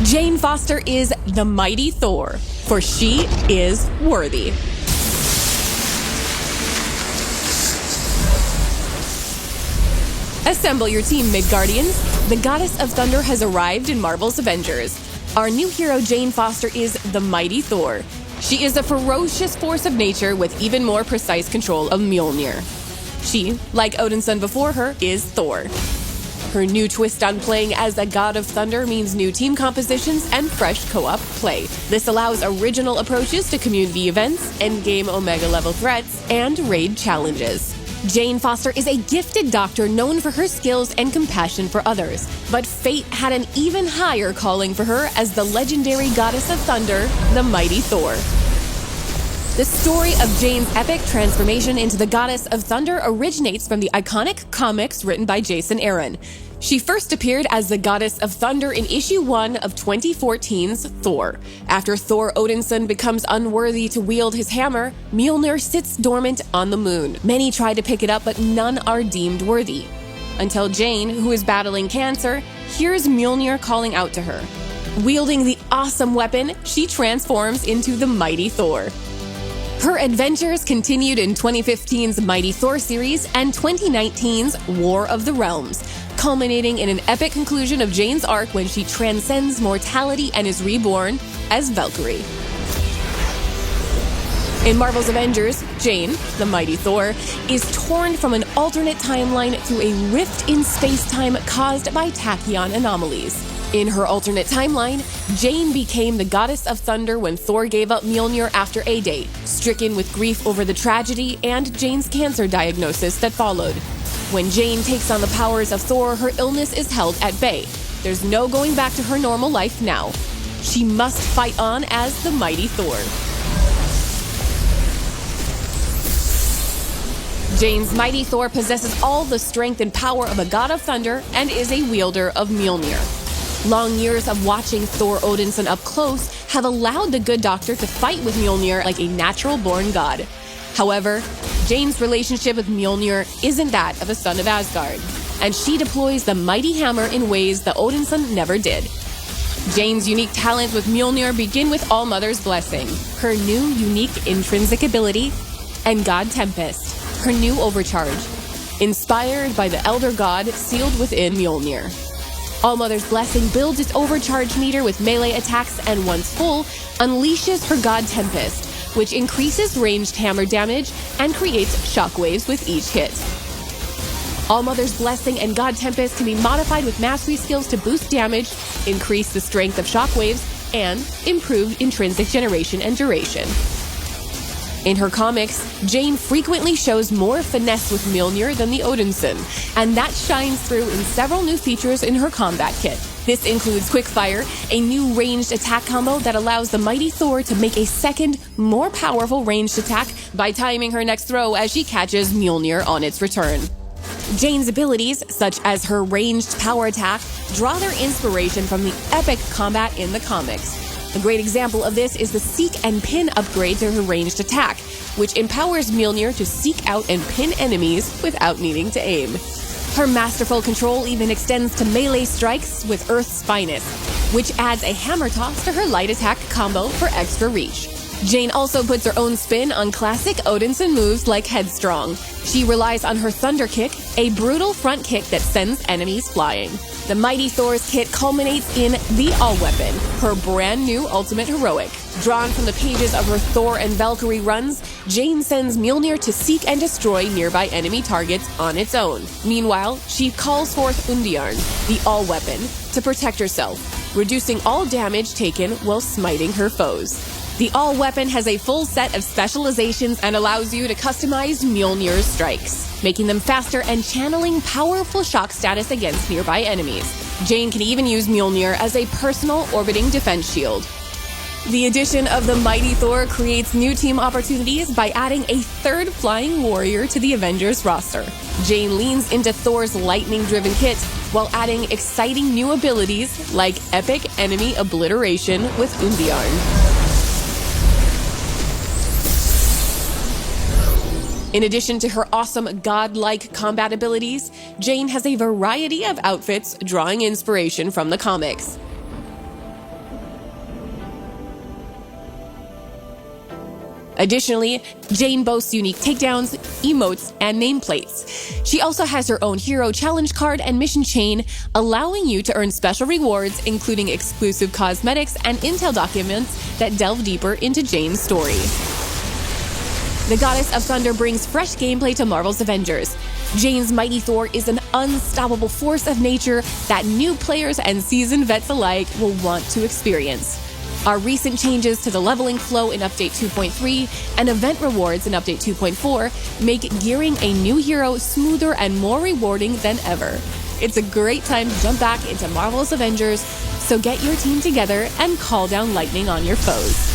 Jane Foster is the mighty Thor, for she is worthy. Assemble your team, Midgardians. The Goddess of Thunder has arrived in Marvel's Avengers. Our new hero, Jane Foster, is the mighty Thor. She is a ferocious force of nature with even more precise control of Mjolnir. She, like Odinson before her, is Thor. Her new twist on playing as a god of thunder means new team compositions and fresh co-op play. This allows original approaches to community events, endgame Omega-level threats, and raid challenges. Jane Foster is a gifted doctor known for her skills and compassion for others, but fate had an even higher calling for her as the legendary goddess of thunder, the mighty Thor. The story of Jane's epic transformation into the Goddess of Thunder originates from the iconic comics written by Jason Aaron. She first appeared as the Goddess of Thunder in issue 1 of 2014's Thor. After Thor Odinson becomes unworthy to wield his hammer, Mjolnir sits dormant on the moon. Many try to pick it up, but none are deemed worthy. Until Jane, who is battling cancer, hears Mjolnir calling out to her. Wielding the awesome weapon, she transforms into the mighty Thor. Her adventures continued in 2015's Mighty Thor series and 2019's War of the Realms, culminating in an epic conclusion of Jane's arc when she transcends mortality and is reborn as Valkyrie. In Marvel's Avengers, Jane, the mighty Thor, is torn from an alternate timeline through a rift in space-time caused by tachyon anomalies. In her alternate timeline, Jane became the Goddess of Thunder when Thor gave up Mjolnir after A-Day, stricken with grief over the tragedy and Jane's cancer diagnosis that followed. When Jane takes on the powers of Thor, her illness is held at bay. There's no going back to her normal life now. She must fight on as the mighty Thor. Jane's mighty Thor possesses all the strength and power of a god of thunder and is a wielder of Mjolnir. Long years of watching Thor Odinson up close have allowed the good doctor to fight with Mjolnir like a natural-born god. However, Jane's relationship with Mjolnir isn't that of a son of Asgard, and she deploys the mighty hammer in ways that Odinson never did. Jane's unique talents with Mjolnir begin with All-Mother's blessing, her new unique intrinsic ability, and God Tempest, her new overcharge, inspired by the Elder God sealed within Mjolnir. All-Mother's blessing builds its overcharge meter with melee attacks and once full, unleashes her God Tempest, which increases ranged hammer damage and creates shockwaves with each hit. All-Mother's blessing and God Tempest can be modified with mastery skills to boost damage, increase the strength of shockwaves, and improve intrinsic generation and duration. In her comics, Jane frequently shows more finesse with Mjolnir than the Odinson, and that shines through in several new features in her combat kit. This includes Quickfire, a new ranged attack combo that allows the mighty Thor to make a second, more powerful ranged attack by timing her next throw as she catches Mjolnir on its return. Jane's abilities, such as her ranged power attack, draw their inspiration from the epic combat in the comics. A great example of this is the Seek and Pin upgrade to her ranged attack, which empowers Mjolnir to seek out and pin enemies without needing to aim. Her masterful control even extends to melee strikes with Earth's Finest, which adds a hammer toss to her light attack combo for extra reach. Jane also puts her own spin on classic Odinson moves like Headstrong. She relies on her Thunder Kick, a brutal front kick that sends enemies flying. The mighty Thor's kit culminates in the All-Weapon, her brand new ultimate heroic. Drawn from the pages of her Thor and Valkyrie runs, Jane sends Mjolnir to seek and destroy nearby enemy targets on its own. Meanwhile, she calls forth Undiarn, the All-Weapon, to protect herself, reducing all damage taken while smiting her foes. The All-Weapon has a full set of specializations and allows you to customize Mjolnir's strikes, making them faster and channeling powerful shock status against nearby enemies. Jane can even use Mjolnir as a personal orbiting defense shield. The addition of the Mighty Thor creates new team opportunities by adding a third flying warrior to the Avengers roster. Jane leans into Thor's lightning-driven kit while adding exciting new abilities like epic enemy obliteration with Undiarn. In addition to her awesome godlike combat abilities, Jane has a variety of outfits drawing inspiration from the comics. Additionally, Jane boasts unique takedowns, emotes, and nameplates. She also has her own hero challenge card and mission chain, allowing you to earn special rewards, including exclusive cosmetics and intel documents that delve deeper into Jane's story. The Goddess of Thunder brings fresh gameplay to Marvel's Avengers. Jane's Mighty Thor is an unstoppable force of nature that new players and seasoned vets alike will want to experience. Our recent changes to the leveling flow in Update 2.3 and event rewards in Update 2.4 make gearing a new hero smoother and more rewarding than ever. It's a great time to jump back into Marvel's Avengers, so get your team together and call down lightning on your foes.